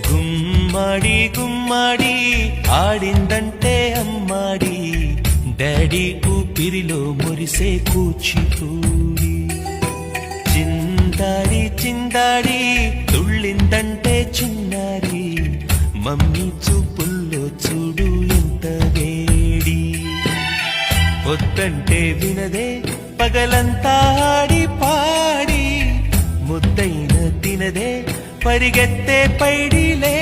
గుమ్మడి గుమ్మడి ఆడిందంటే అమ్మాడి daddy ఊపిరిలో మురిసే కూచిపూడి చిందాడి చిందాడి తుళ్ళిందంటే చిన్నారి మమ్మీ చూపుల్లో చూడు ఎంత వేడి పొద్దంటే వినదే పగలంతా ఆడి పాడి ముద్దైన తినదే పరిగెత్తే పైడిలే